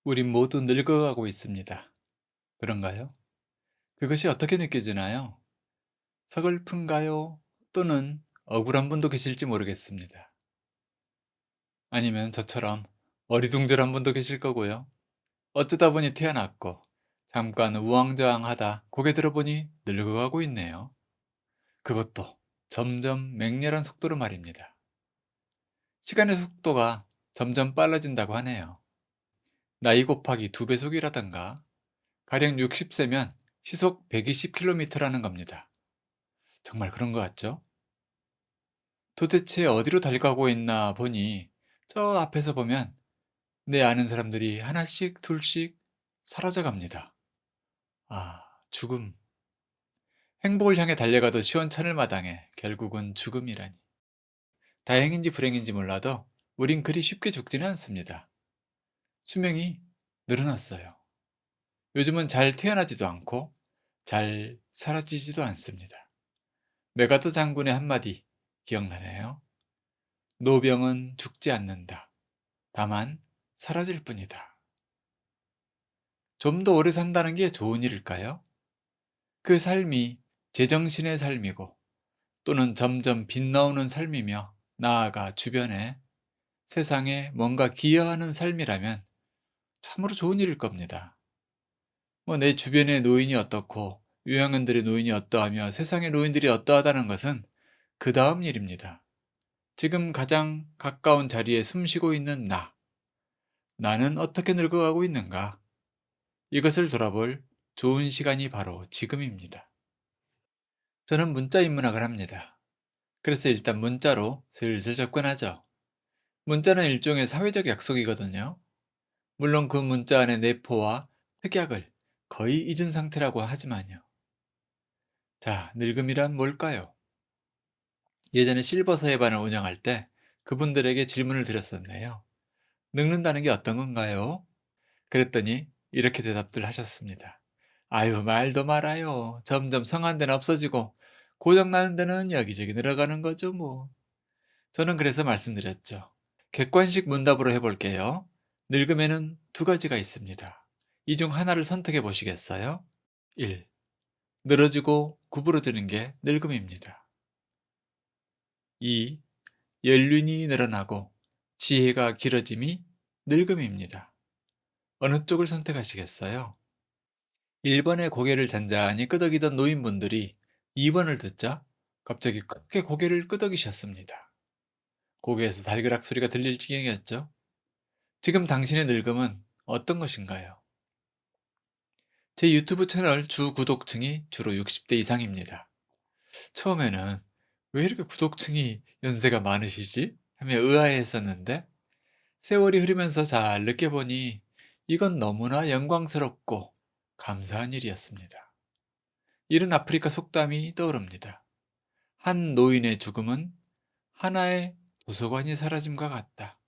우린 모두 늙어가고 있습니다. 그런가요? 그것이 어떻게 느껴지나요? 서글픈가요? 또는 억울한 분도 계실지 모르겠습니다. 아니면 저처럼 어리둥절한 분도 계실 거고요. 어쩌다 보니 태어났고 잠깐 우왕좌왕하다 고개 들어보니 늙어가고 있네요. 그것도 점점 맹렬한 속도로 말입니다. 시간의 속도가 점점 빨라진다고 하네요. 나이 곱하기 2배속이라던가 가령 60세면 시속 120km라는 겁니다. 정말 그런 것 같죠? 도대체 어디로 달려가고 있나 보니 저 앞에서 보면 내 아는 사람들이 하나씩 둘씩 사라져 갑니다. 아, 죽음. 행복을 향해 달려가도 시원찮을 마당에 결국은 죽음이라니. 다행인지 불행인지 몰라도 우린 그리 쉽게 죽지는 않습니다. 수명이 늘어났어요. 요즘은 잘 태어나지도 않고 잘 사라지지도 않습니다. 메가더 장군의 한마디 기억나네요. 노병은 죽지 않는다. 다만 사라질 뿐이다. 좀 더 오래 산다는 게 좋은 일일까요? 그 삶이 제정신의 삶이고 또는 점점 빛나오는 삶이며 나아가 주변에 세상에 뭔가 기여하는 삶이라면 참으로 좋은 일일 겁니다. 내 주변의 노인이 어떻고 요양원들의 노인이 어떠하며 세상의 노인들이 어떠하다는 것은 그 다음 일입니다. 지금 가장 가까운 자리에 숨쉬고 있는 나는 어떻게 늙어가고 있는가? 이것을 돌아볼 좋은 시간이 바로 지금입니다. 저는 문자 인문학을 합니다. 그래서 일단 문자로 슬슬 접근하죠. 문자는 일종의 사회적 약속이거든요. 물론 그 문자 안의 내포와 특약을 거의 잊은 상태라고 하지만요. 자, 늙음이란 뭘까요? 예전에 실버서의 반을 운영할 때 그분들에게 질문을 드렸었네요. 늙는다는 게 어떤 건가요? 그랬더니 이렇게 대답들 하셨습니다. 아유, 말도 말아요. 점점 성한 데는 없어지고 고장나는 데는 여기저기 늘어가는 거죠, 뭐. 저는 그래서 말씀드렸죠. 객관식 문답으로 해볼게요. 늙음에는 두 가지가 있습니다. 이 중 하나를 선택해 보시겠어요? 1. 늘어지고 구부러지는 게 늙음입니다. 2. 연륜이 늘어나고 지혜가 길어짐이 늙음입니다. 어느 쪽을 선택하시겠어요? 1번의 고개를 잔잔히 끄덕이던 노인분들이 2번을 듣자 갑자기 크게 고개를 끄덕이셨습니다. 고개에서 달그락 소리가 들릴 지경이었죠. 지금 당신의 늙음은 어떤 것인가요? 제 유튜브 채널 주 구독층이 주로 60대 이상입니다. 처음에는 왜 이렇게 구독층이 연세가 많으시지? 하며 의아해했었는데 세월이 흐르면서 잘 느껴보니 이건 너무나 영광스럽고 감사한 일이었습니다. 이른 아프리카 속담이 떠오릅니다. 한 노인의 죽음은 하나의 도서관이 사라짐과 같다.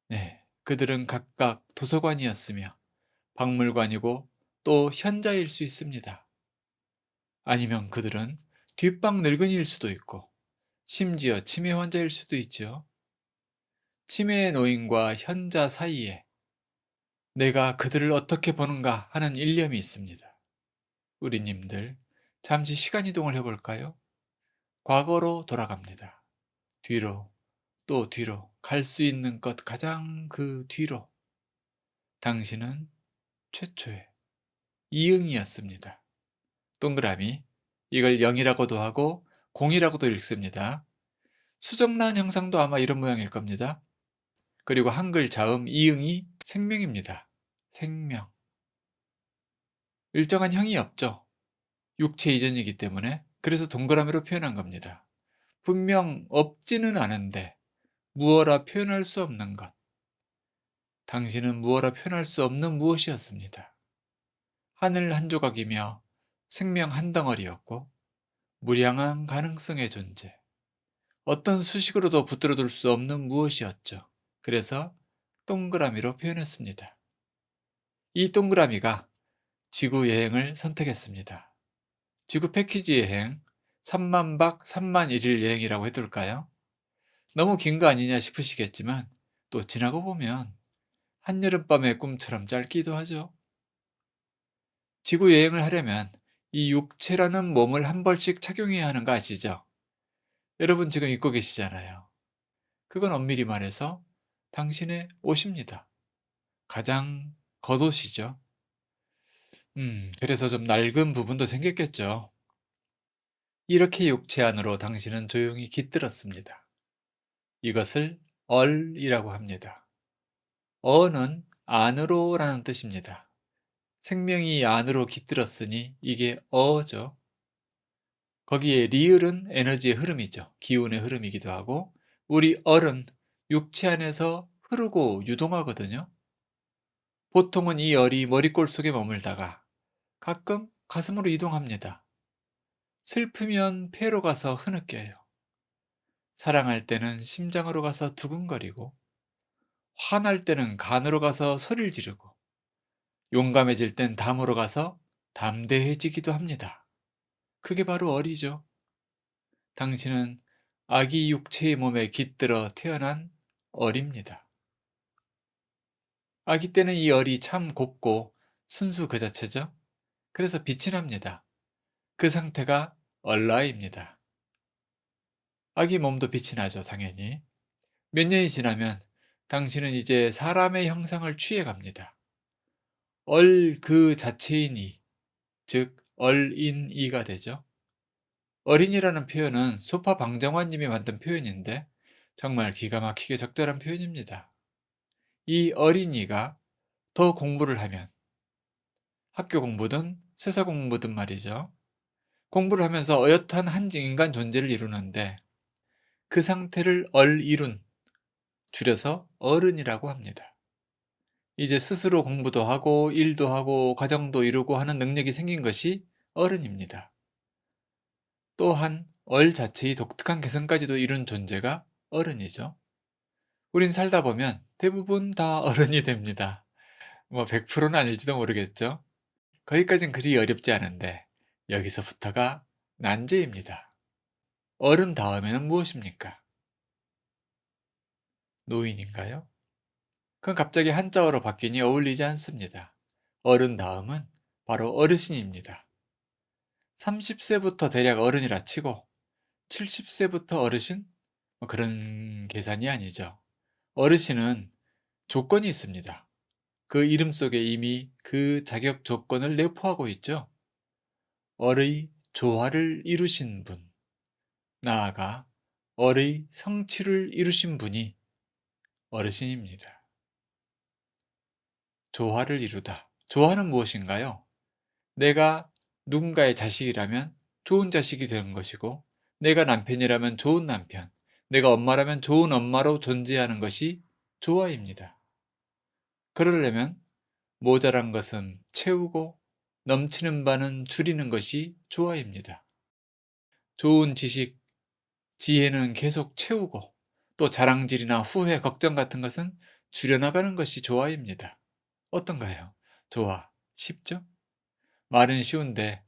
네, 그들은 각각 도서관이었으며 박물관이고 또 현자일 수 있습니다. 아니면 그들은 뒷방 늙은이일 수도 있고 심지어 치매 환자일 수도 있죠. 치매의 노인과 현자 사이에 내가 그들을 어떻게 보는가 하는 일념이 있습니다. 우리님들 잠시 시간 이동을 해볼까요? 과거로 돌아갑니다. 뒤로 또 뒤로 갈 수 있는 것 가장 그 뒤로 당신은 최초의 이응이었습니다. 동그라미 이걸 0이라고도 하고 0이라고도 읽습니다. 수정란 형상도 아마 이런 모양일 겁니다. 그리고 한글 자음 이응이 생명입니다. 생명. 일정한 형이 없죠. 육체 이전이기 때문에 그래서 동그라미로 표현한 겁니다. 분명 없지는 않은데 무어라 표현할 수 없는 것. 당신은 무어라 표현할 수 없는 무엇이었습니다. 하늘 한 조각이며 생명 한 덩어리였고 무량한 가능성의 존재. 어떤 수식으로도 붙들어둘 수 없는 무엇이었죠. 그래서 동그라미로 표현했습니다. 이 동그라미가 지구 여행을 선택했습니다. 지구 패키지 여행 3만 박 3만 1일 여행이라고 해둘까요? 너무 긴 거 아니냐 싶으시겠지만 또 지나고 보면 한여름밤의 꿈처럼 짧기도 하죠. 지구 여행을 하려면 이 육체라는 몸을 한 벌씩 착용해야 하는 거 아시죠? 여러분 지금 입고 계시잖아요. 그건 엄밀히 말해서 당신의 옷입니다. 가장 겉옷이죠. 그래서 좀 낡은 부분도 생겼겠죠. 이렇게 육체 안으로 당신은 조용히 깃들었습니다. 이것을 얼이라고 합니다. 어는 안으로라는 뜻입니다. 생명이 안으로 깃들었으니 이게 어죠. 거기에 리을은 에너지의 흐름이죠. 기운의 흐름이기도 하고, 우리 얼은 육체 안에서 흐르고 유동하거든요. 보통은 이 얼이 머리골 속에 머물다가 가끔 가슴으로 이동합니다. 슬프면 폐로 가서 흐느껴요. 사랑할 때는 심장으로 가서 두근거리고, 화날 때는 간으로 가서 소리를 지르고, 용감해질 땐 담으로 가서 담대해지기도 합니다. 그게 바로 얼이죠. 당신은 아기 육체의 몸에 깃들어 태어난 얼입니다. 아기 때는 이 얼이 참 곱고 순수 그 자체죠. 그래서 빛이 납니다. 그 상태가 얼라입니다. 아기 몸도 빛이 나죠, 당연히. 몇 년이 지나면 당신은 이제 사람의 형상을 취해갑니다. 얼 그 자체인 이, 즉 얼인이가 되죠. 어린이라는 표현은 소파 방정환님이 만든 표현인데 정말 기가 막히게 적절한 표현입니다. 이 어린이가 더 공부를 하면, 학교 공부든 세사 공부든 말이죠. 공부를 하면서 어엿한 한 인간 존재를 이루는데 그 상태를 얼이룬, 줄여서 어른이라고 합니다. 이제 스스로 공부도 하고 일도 하고 가정도 이루고 하는 능력이 생긴 것이 어른입니다. 또한 얼 자체의 독특한 개성까지도 이룬 존재가 어른이죠. 우린 살다 보면 대부분 다 어른이 됩니다. 뭐 100%는 아닐지도 모르겠죠. 거기까진 그리 어렵지 않은데 여기서부터가 난제입니다. 어른 다음에는 무엇입니까? 노인인가요? 그건 갑자기 한자어로 바뀌니 어울리지 않습니다. 어른 다음은 바로 어르신입니다. 30세부터 대략 어른이라 치고 70세부터 어르신? 뭐 그런 계산이 아니죠. 어르신은 조건이 있습니다. 그 이름 속에 이미 그 자격 조건을 내포하고 있죠. 얼의 조화를 이루신 분, 나아가 얼의 성취를 이루신 분이 어르신입니다. 조화를 이루다. 조화는 무엇인가요? 내가 누군가의 자식이라면 좋은 자식이 되는 것이고, 내가 남편이라면 좋은 남편, 내가 엄마라면 좋은 엄마로 존재하는 것이 조화입니다. 그러려면 모자란 것은 채우고 넘치는 바는 줄이는 것이 조화입니다. 좋은 지식, 지혜는 계속 채우고 또 자랑질이나 후회, 걱정 같은 것은 줄여나가는 것이 조화입니다. 어떤가요? 조화, 쉽죠? 말은 쉬운데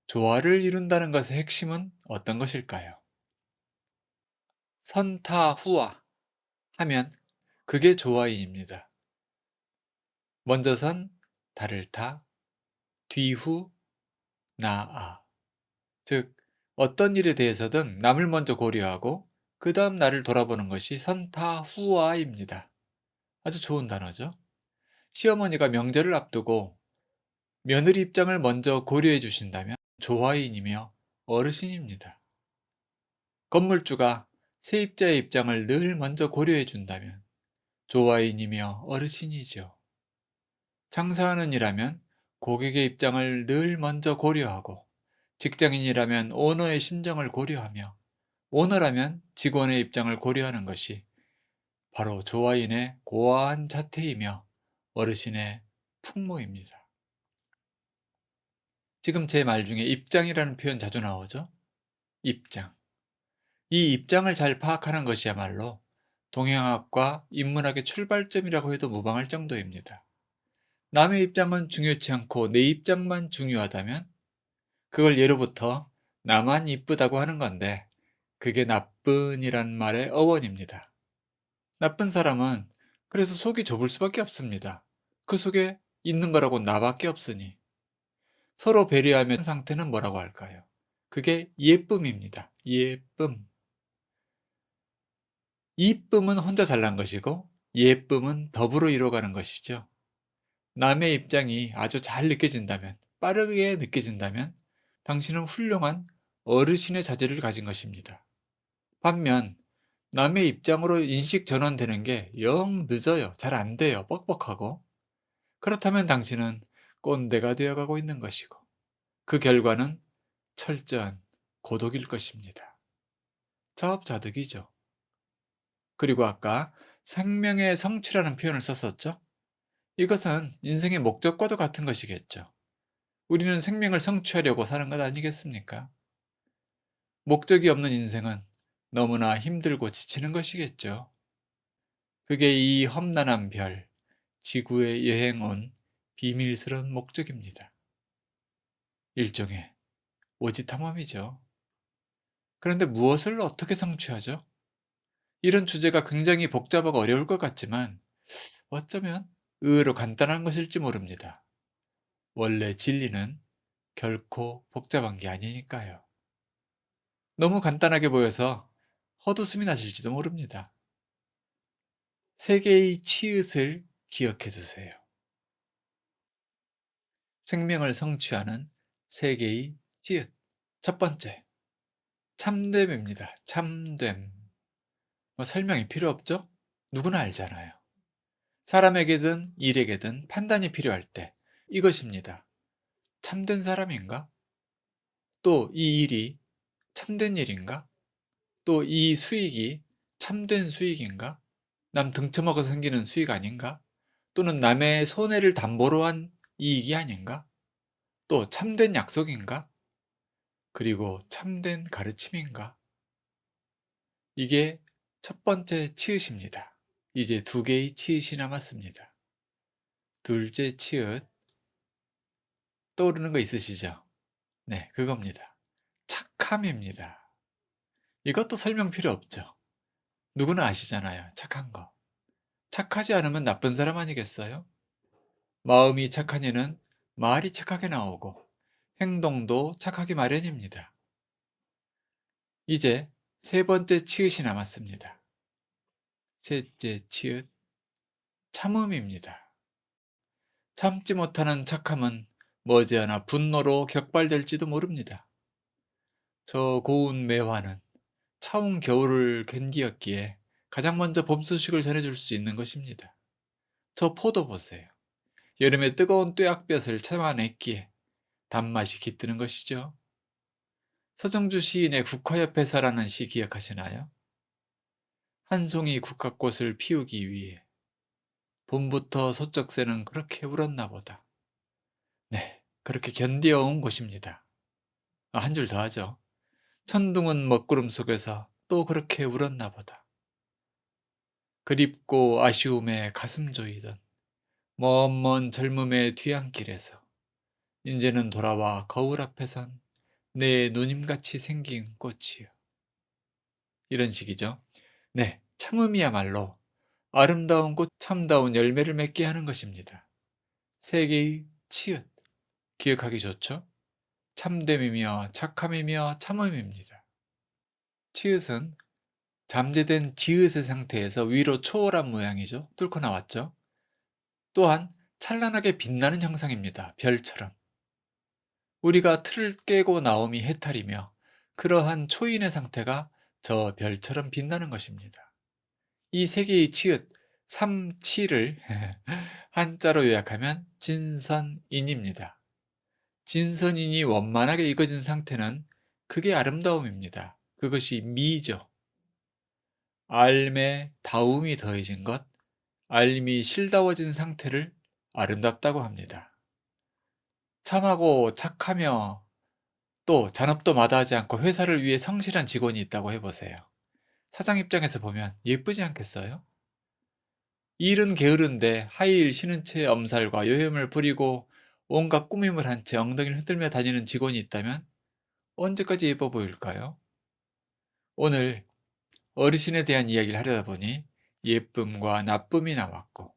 조화를 이룬다는 것의 핵심은 어떤 것일까요? 선타후화 하면 그게 조화인입니다. 먼저 선, 달을 타, 뒤후, 나아. 즉, 어떤 일에 대해서든 남을 먼저 고려하고 그 다음 나를 돌아보는 것이 선타후화입니다. 아주 좋은 단어죠. 시어머니가 명절을 앞두고 며느리 입장을 먼저 고려해 주신다면 조화인이며 어르신입니다. 건물주가 세입자의 입장을 늘 먼저 고려해 준다면 조화인이며 어르신이죠. 장사하는 이라면 고객의 입장을 늘 먼저 고려하고, 직장인이라면 오너의 심정을 고려하며, 오너라면 직원의 입장을 고려하는 것이 바로 조화인의 고아한 자태이며 어르신의 풍모입니다. 지금 제 말 중에 입장이라는 표현 자주 나오죠? 입장. 이 입장을 잘 파악하는 것이야말로 동양학과 인문학의 출발점이라고 해도 무방할 정도입니다. 남의 입장은 중요치 않고 내 입장만 중요하다면 그걸 예로부터 나만 이쁘다고 하는 건데, 그게 나쁜이란 말의 어원입니다. 나쁜 사람은 그래서 속이 좁을 수밖에 없습니다. 그 속에 있는 거라고 나밖에 없으니. 서로 배려하면 상태는 뭐라고 할까요? 그게 예쁨입니다. 예쁨. 이쁨은 혼자 잘난 것이고 예쁨은 더불어 이루어가는 것이죠. 남의 입장이 아주 잘 느껴진다면, 빠르게 느껴진다면 당신은 훌륭한 어르신의 자질을 가진 것입니다. 반면 남의 입장으로 인식 전환되는 게 영 늦어요. 잘 안 돼요. 뻑뻑하고. 그렇다면 당신은 꼰대가 되어가고 있는 것이고 그 결과는 철저한 고독일 것입니다. 자업자득이죠. 그리고 아까 생명의 성취라는 표현을 썼었죠? 이것은 인생의 목적과도 같은 것이겠죠. 우리는 생명을 성취하려고 사는 것 아니겠습니까? 목적이 없는 인생은 너무나 힘들고 지치는 것이겠죠. 그게 이 험난한 별, 지구에 여행 온 비밀스러운 목적입니다. 일종의 오지 탐험이죠. 그런데 무엇을 어떻게 성취하죠? 이런 주제가 굉장히 복잡하고 어려울 것 같지만 어쩌면 의외로 간단한 것일지 모릅니다. 원래 진리는 결코 복잡한 게 아니니까요. 너무 간단하게 보여서 헛웃음이 나실지도 모릅니다. 세 개의 치읓을 기억해 두세요. 생명을 성취하는 세 개의 치읓. 첫 번째, 참됨입니다. 참됨. 뭐 설명이 필요 없죠? 누구나 알잖아요. 사람에게든 일에게든 판단이 필요할 때 이것입니다. 참된 사람인가? 또 이 일이 참된 일인가? 또 이 수익이 참된 수익인가? 남 등쳐먹어서 생기는 수익 아닌가? 또는 남의 손해를 담보로 한 이익이 아닌가? 또 참된 약속인가? 그리고 참된 가르침인가? 이게 첫 번째 치읓입니다. 이제 두 개의 치읓이 남았습니다. 둘째 치읓, 떠오르는 거 있으시죠? 네, 그겁니다. 착함입니다. 이것도 설명 필요 없죠. 누구나 아시잖아요. 착한 거. 착하지 않으면 나쁜 사람 아니겠어요? 마음이 착한 이는 말이 착하게 나오고 행동도 착하기 마련입니다. 이제 세 번째 치읓이 남았습니다. 셋째 치읓, 참음입니다. 참지 못하는 착함은 머지않아 분노로 격발될지도 모릅니다. 저 고운 매화는 차운 겨울을 견디었기에 가장 먼저 봄 소식을 전해줄 수 있는 것입니다. 저 포도 보세요. 여름의 뜨거운 뙤약볕을 참아냈기에 단맛이 깃드는 것이죠. 서정주 시인의 국화옆에서라는 시 기억하시나요? 한 송이 국화꽃을 피우기 위해 봄부터 소쩍새는 그렇게 울었나 보다. 네, 그렇게 견뎌온 곳입니다. 한 줄 더 하죠. 천둥은 먹구름 속에서 또 그렇게 울었나 보다. 그립고 아쉬움에 가슴 조이던 먼 젊음의 뒤안길에서 이제는 돌아와 거울 앞에 선 내 누님같이 생긴 꽃이요. 이런 식이죠. 네, 참음이야말로 아름다운 꽃, 참다운 열매를 맺게 하는 것입니다. 세 개의 치읓, 기억하기 좋죠? 참됨이며 착함이며 참음입니다. 치읓은 잠재된 지읒의 상태에서 위로 초월한 모양이죠. 뚫고 나왔죠. 또한 찬란하게 빛나는 형상입니다. 별처럼. 우리가 틀을 깨고 나옴이 해탈이며 그러한 초인의 상태가 저 별처럼 빛나는 것입니다. 이 세 개의 치읓, 삼치를 한자로 요약하면 진선인입니다. 진선인이 원만하게 익어진 상태는 그게 아름다움입니다. 그것이 미죠. 알매 다움이 더해진 것, 알미 실다워진 상태를 아름답다고 합니다. 참하고 착하며 또 잔업도 마다하지 않고 회사를 위해 성실한 직원이 있다고 해보세요. 사장 입장에서 보면 예쁘지 않겠어요? 일은 게으른데 하이힐 신은 채 엄살과 요염을 부리고 온갖 꾸밈을 한 채 엉덩이를 흔들며 다니는 직원이 있다면 언제까지 예뻐 보일까요? 오늘 어르신에 대한 이야기를 하려다 보니 예쁨과 나쁨이 나왔고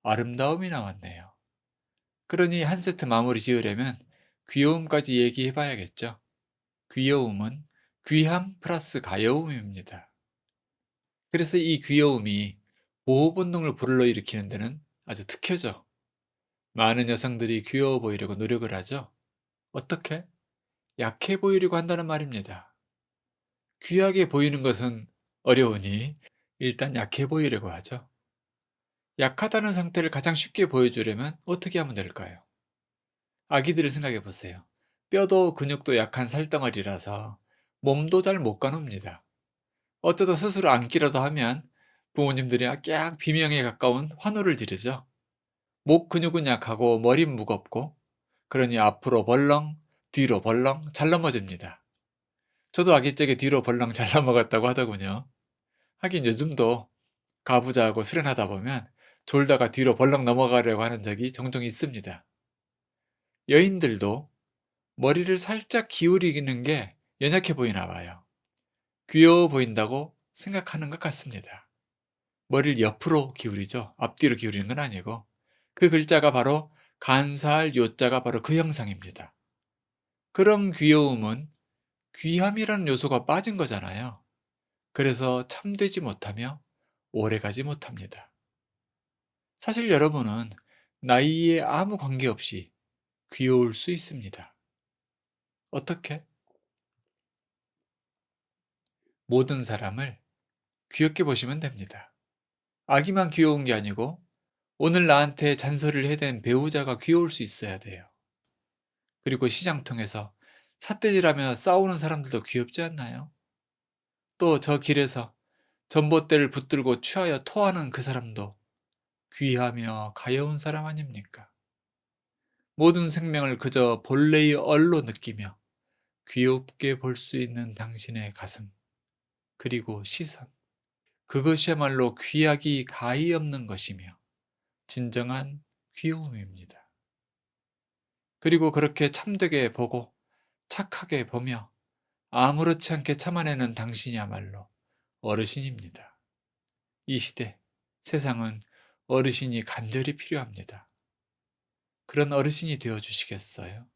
아름다움이 나왔네요. 그러니 한 세트 마무리 지으려면 귀여움까지 얘기해 봐야겠죠. 귀여움은 귀함 플러스 가여움입니다. 그래서 이 귀여움이 보호 본능을 불러일으키는 데는 아주 특효죠. 많은 여성들이 귀여워 보이려고 노력을 하죠. 어떻게? 약해 보이려고 한다는 말입니다. 귀하게 보이는 것은 어려우니 일단 약해 보이려고 하죠. 약하다는 상태를 가장 쉽게 보여주려면 어떻게 하면 될까요? 아기들을 생각해 보세요. 뼈도 근육도 약한 살덩어리라서 몸도 잘 못 가눕니다. 어쩌다 스스로 앉기라도 하면 부모님들이 깍 비명에 가까운 환호를 지르죠. 목 근육은 약하고 머리는 무겁고 그러니 앞으로 벌렁 뒤로 벌렁 잘 넘어집니다. 저도 아기 쪽에 뒤로 벌렁 잘 넘어갔다고 하더군요. 하긴 요즘도 가부좌하고 수련하다 보면 졸다가 뒤로 벌렁 넘어가려고 하는 적이 종종 있습니다. 여인들도 머리를 살짝 기울이는 게 연약해 보이나 봐요. 귀여워 보인다고 생각하는 것 같습니다. 머리를 옆으로 기울이죠. 앞뒤로 기울이는 건 아니고 그 글자가 바로 간살 요자가 바로 그 형상입니다. 그런 귀여움은 귀함이라는 요소가 빠진 거잖아요. 그래서 참되지 못하며 오래가지 못합니다. 사실 여러분은 나이에 아무 관계없이 귀여울 수 있습니다. 어떻게? 모든 사람을 귀엽게 보시면 됩니다. 아기만 귀여운 게 아니고 오늘 나한테 잔소리를 해댄 배우자가 귀여울 수 있어야 돼요. 그리고 시장통에서 삿대질하며 싸우는 사람들도 귀엽지 않나요? 또 저 길에서 전봇대를 붙들고 취하여 토하는 그 사람도 귀하며 가여운 사람 아닙니까? 모든 생명을 그저 본래의 얼로 느끼며 귀엽게 볼 수 있는 당신의 가슴, 그리고 시선. 그것이야말로 귀하기 가히 없는 것이며 진정한 귀여움입니다. 그리고 그렇게 참되게 보고 착하게 보며 아무렇지 않게 참아내는 당신이야말로 어르신입니다. 이 시대, 세상은 어르신이 간절히 필요합니다. 그런 어르신이 되어 주시겠어요?